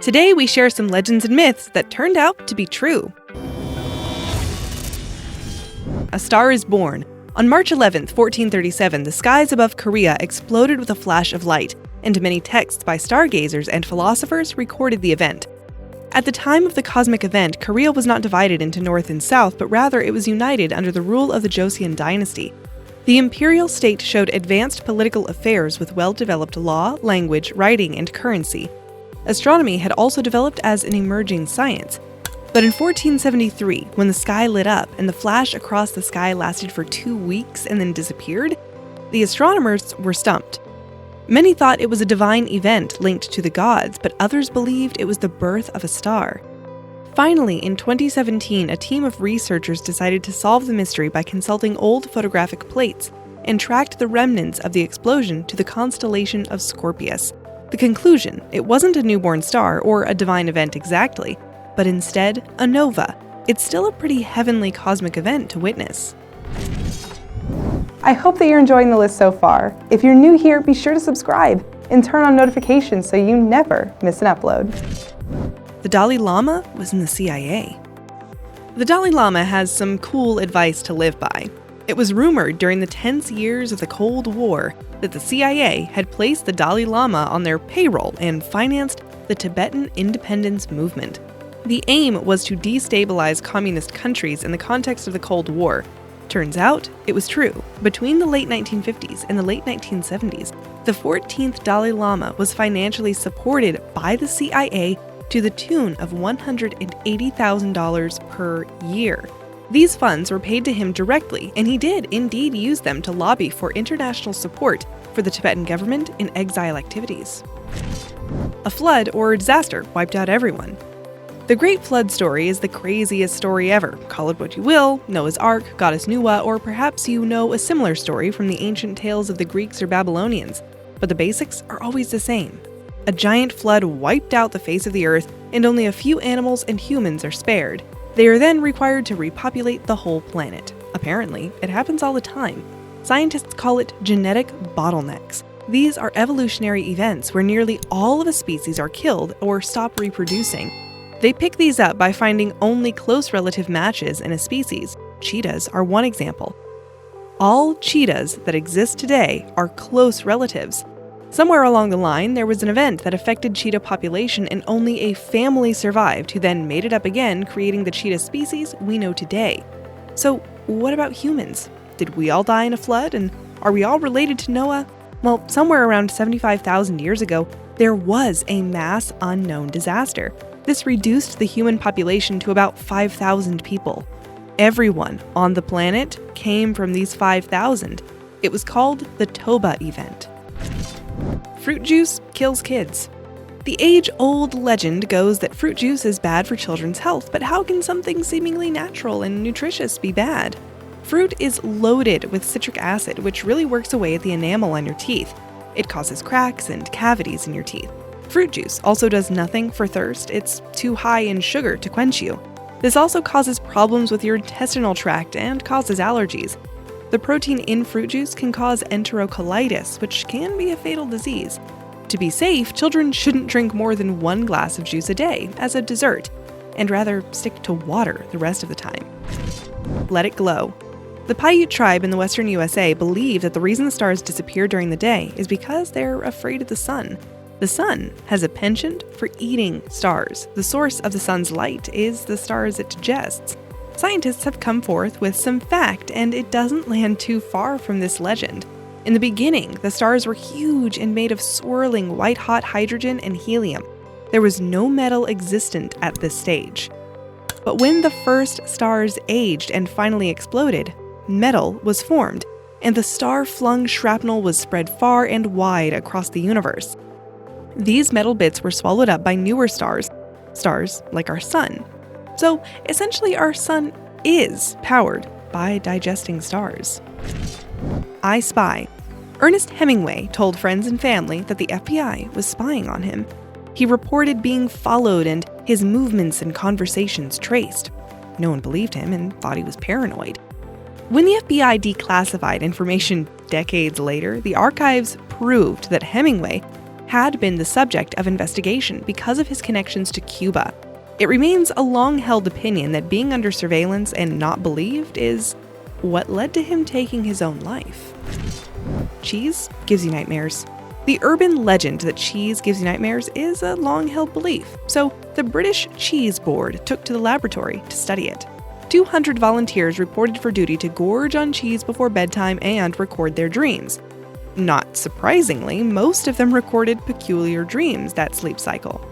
Today we share some legends and myths that turned out to be true. A Star is Born. On March 11, 1437, the skies above Korea exploded with a flash of light, and many texts by stargazers and philosophers recorded the event. At the time of the cosmic event, Korea was not divided into North and South, but rather it was united under the rule of the Joseon dynasty. The imperial state showed advanced political affairs with well-developed law, language, writing, and currency. Astronomy had also developed as an emerging science. But in 1473, when the sky lit up and the flash across the sky lasted for 2 weeks and then disappeared, the astronomers were stumped. Many thought it was a divine event linked to the gods, but others believed it was the birth of a star. Finally, in 2017, a team of researchers decided to solve the mystery by consulting old photographic plates and tracked the remnants of the explosion to the constellation of Scorpius. The conclusion: it wasn't a newborn star or a divine event exactly, but instead a nova. It's still a pretty heavenly cosmic event to witness. I hope that you're enjoying the list so far. If you're new here, be sure to subscribe and turn on notifications so you never miss an upload. The Dalai Lama was in the CIA. The Dalai Lama has some cool advice to live by. It was rumored during the tense years of the Cold War that the CIA had placed the Dalai Lama on their payroll and financed the Tibetan independence movement. The aim was to destabilize communist countries in the context of the Cold War. Turns out, it was true. Between the late 1950s and the late 1970s, the 14th Dalai Lama was financially supported by the CIA to the tune of $180,000 per year. These funds were paid to him directly, and he did indeed use them to lobby for international support for the Tibetan government in exile activities. A flood or disaster wiped out everyone. The Great Flood story is the craziest story ever. Call it what you will, Noah's Ark, Goddess Nuwa, or perhaps you know a similar story from the ancient tales of the Greeks or Babylonians. But the basics are always the same. A giant flood wiped out the face of the earth, and only a few animals and humans are spared. They are then required to repopulate the whole planet. Apparently, it happens all the time. Scientists call it genetic bottlenecks. These are evolutionary events where nearly all of a species are killed or stop reproducing. They pick these up by finding only close relative matches in a species. Cheetahs are one example. All cheetahs that exist today are close relatives. Somewhere along the line, there was an event that affected cheetah population and only a family survived who then made it up again, creating the cheetah species we know today. So, what about humans? Did we all die in a flood, and are we all related to Noah? Well, somewhere around 75,000 years ago, there was a mass unknown disaster. This reduced the human population to about 5,000 people. Everyone on the planet came from these 5,000. It was called the Toba event. Fruit juice kills kids. The age-old legend goes that fruit juice is bad for children's health, but how can something seemingly natural and nutritious be bad? Fruit is loaded with citric acid, which really works away at the enamel on your teeth. It causes cracks and cavities in your teeth. Fruit juice also does nothing for thirst. It's too high in sugar to quench you. This also causes problems with your intestinal tract and causes allergies. The protein in fruit juice can cause enterocolitis, which can be a fatal disease. To be safe, children shouldn't drink more than 1 glass of juice a day as a dessert, and rather stick to water the rest of the time. Let it glow. The Paiute tribe in the western USA believe that the reason the stars disappear during the day is because they're afraid of the sun. The sun has a penchant for eating stars. The source of the sun's light is the stars it digests. Scientists have come forth with some fact, and it doesn't land too far from this legend. In the beginning, the stars were huge and made of swirling white-hot hydrogen and helium. There was no metal existent at this stage. But when the first stars aged and finally exploded, metal was formed, and the star-flung shrapnel was spread far and wide across the universe. These metal bits were swallowed up by newer stars like our sun. So, essentially, our sun is powered by digesting stars. I Spy. Ernest Hemingway told friends and family that the FBI was spying on him. He reported being followed and his movements and conversations traced. No one believed him and thought he was paranoid. When the FBI declassified information decades later, the archives proved that Hemingway had been the subject of investigation because of his connections to Cuba. It remains a long-held opinion that being under surveillance and not believed is what led to him taking his own life. Cheese gives you nightmares. The urban legend that cheese gives you nightmares is a long-held belief, so the British Cheese Board took to the laboratory to study it. 200 volunteers reported for duty to gorge on cheese before bedtime and record their dreams. Not surprisingly, most of them recorded peculiar dreams that sleep cycle.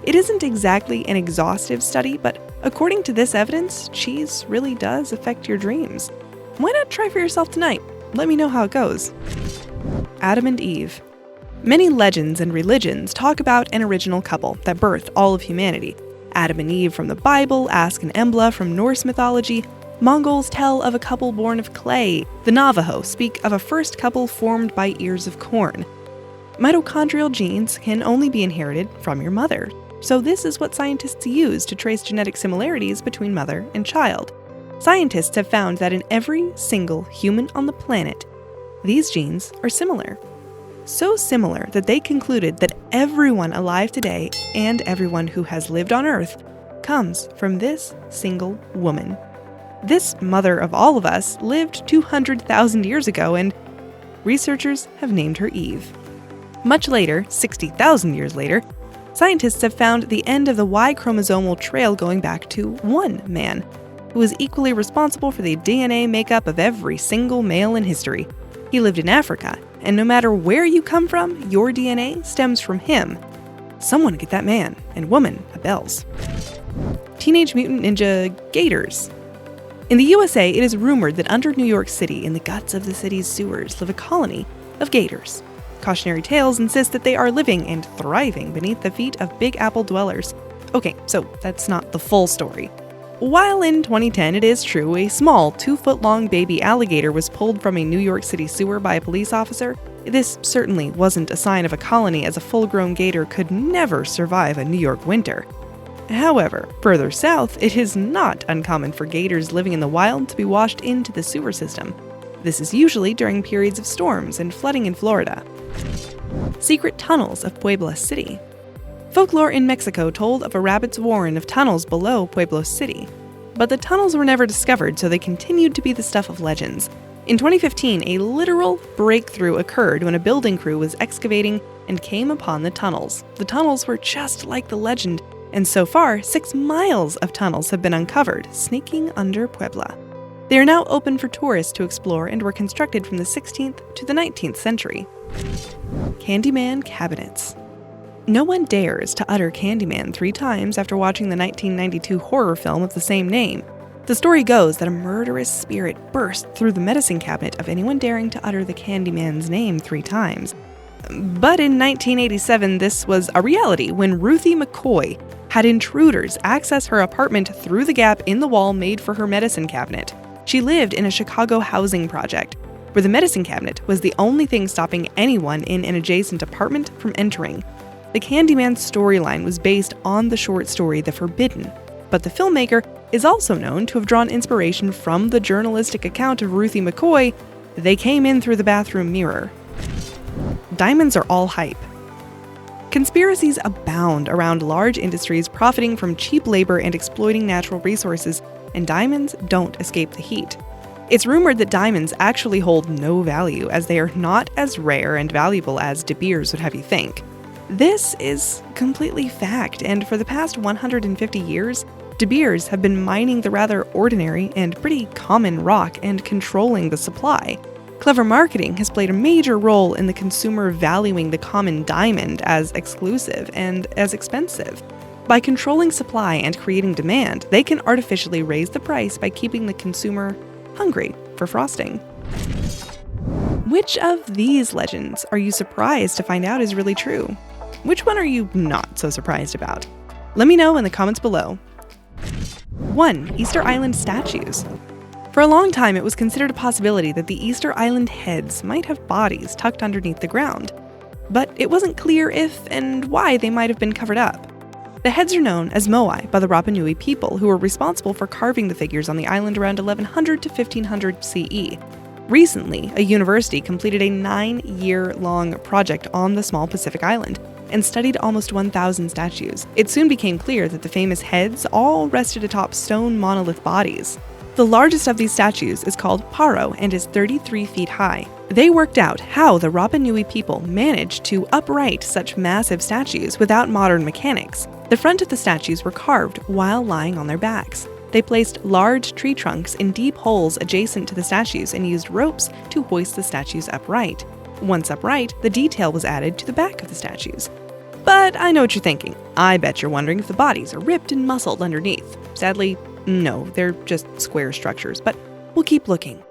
It isn't exactly an exhaustive study, but according to this evidence, cheese really does affect your dreams. Why not try for yourself tonight? Let me know how it goes. Adam and Eve. Many legends and religions talk about an original couple that birthed all of humanity. Adam and Eve from the Bible, Ask and Embla from Norse mythology. Mongols tell of a couple born of clay. The Navajo speak of a first couple formed by ears of corn. Mitochondrial genes can only be inherited from your mother. So this is what scientists use to trace genetic similarities between mother and child. Scientists have found that in every single human on the planet, these genes are similar. So similar that they concluded that everyone alive today and everyone who has lived on Earth comes from this single woman. This mother of all of us lived 200,000 years ago, and researchers have named her Eve. Much later, 60,000 years later, scientists have found the end of the Y chromosomal trail going back to one man, who was equally responsible for the DNA makeup of every single male in history. He lived in Africa, and no matter where you come from, your DNA stems from him. Someone get that man and woman a bells. Teenage Mutant Ninja Gators. In the USA, it is rumored that under New York City, in the guts of the city's sewers, live a colony of gators. Cautionary tales insist that they are living and thriving beneath the feet of Big Apple dwellers. Okay, so that's not the full story. While in 2010 it is true a small 2-foot-long baby alligator was pulled from a New York City sewer by a police officer, this certainly wasn't a sign of a colony, as a full-grown gator could never survive a New York winter. However, further south, it is not uncommon for gators living in the wild to be washed into the sewer system. This is usually during periods of storms and flooding in Florida. Secret tunnels of Puebla City. Folklore in Mexico told of a rabbit's warren of tunnels below Puebla City. But the tunnels were never discovered, so they continued to be the stuff of legends. In 2015, a literal breakthrough occurred when a building crew was excavating and came upon the tunnels. The tunnels were just like the legend, and so far, 6 miles of tunnels have been uncovered, sneaking under Puebla. They are now open for tourists to explore and were constructed from the 16th to the 19th century. Candyman cabinets. No one dares to utter Candyman 3 times after watching the 1992 horror film of the same name. The story goes that a murderous spirit burst through the medicine cabinet of anyone daring to utter the Candyman's name 3 times. But in 1987, this was a reality when Ruthie McCoy had intruders access her apartment through the gap in the wall made for her medicine cabinet. She lived in a Chicago housing project, where the medicine cabinet was the only thing stopping anyone in an adjacent apartment from entering. The Candyman storyline was based on the short story The Forbidden, but the filmmaker is also known to have drawn inspiration from the journalistic account of Ruthie McCoy, They Came In Through the Bathroom Mirror. Diamonds are all hype. Conspiracies abound around large industries profiting from cheap labor and exploiting natural resources, and diamonds don't escape the heat. It's rumored that diamonds actually hold no value, as they are not as rare and valuable as De Beers would have you think. This is completely fact, and for the past 150 years, De Beers have been mining the rather ordinary and pretty common rock and controlling the supply. Clever marketing has played a major role in the consumer valuing the common diamond as exclusive and as expensive. By controlling supply and creating demand, they can artificially raise the price by keeping the consumer hungry for frosting. Which of these legends are you surprised to find out is really true? Which one are you not so surprised about? Let me know in the comments below. 1. Easter Island statues. For a long time, it was considered a possibility that the Easter Island heads might have bodies tucked underneath the ground, but it wasn't clear if and why they might have been covered up. The heads are known as moai by the Rapa Nui people, who were responsible for carving the figures on the island around 1100 to 1500 CE. Recently, a university completed a 9-year-long project on the small Pacific island, and studied almost 1,000 statues. It soon became clear that the famous heads all rested atop stone monolith bodies. The largest of these statues is called Paro and is 33 feet high. They worked out how the Rapa Nui people managed to upright such massive statues without modern mechanics. The front of the statues were carved while lying on their backs. They placed large tree trunks in deep holes adjacent to the statues and used ropes to hoist the statues upright. Once upright, the detail was added to the back of the statues. But I know what you're thinking. I bet you're wondering if the bodies are ripped and muscled underneath. Sadly, no, they're just square structures, but we'll keep looking.